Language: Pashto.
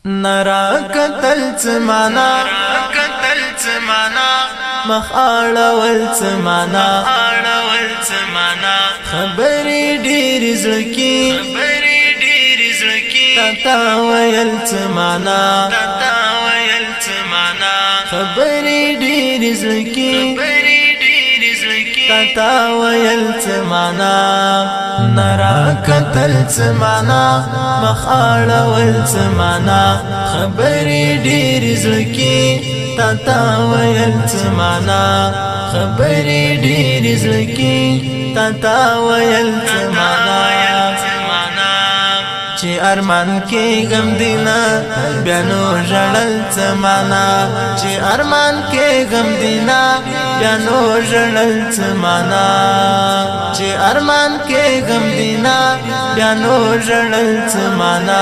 نرا قتل زمانا مخاړه ول زمانا خبرې ډېر زړکی تا ویل زمانا خبرې ډېر زړکی تا ویل زمانا نرا قتل زمانا مخاړه ول زمانا خبرې ډېر زړکی تا ویل زمانا خبرې ډېر زړکی تا ویل زمانا چې ارمان کې غم دینا بیا نو ژړل زمانا چې ارمان کې غم دینا بیا نو ژړل زمانا چې ارمان کې غم دینا بیا نو ژړل زمانا